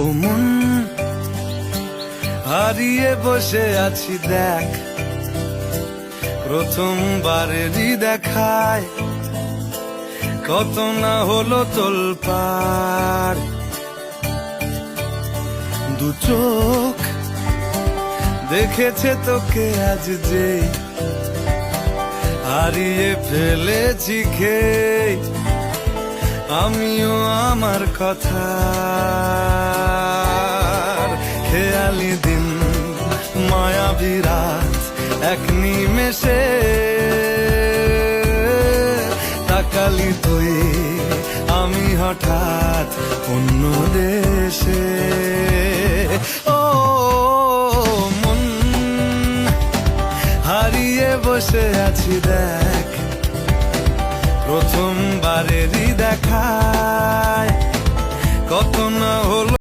ও মন, হারিয়ে বসে আছি দেখ, প্রথমবারেরই দেখায় কত না হলো তোলপাড়। দু চোখ দেখেছে তোকে আজ যে, হারিয়ে ফেলেছি খেয়ে আমিও আমার কথা। খেয়ালি দিন, মায়াবী রাত, এক নিমেষে তাকালি তুই আমি হঠাৎ অন্য দেশে।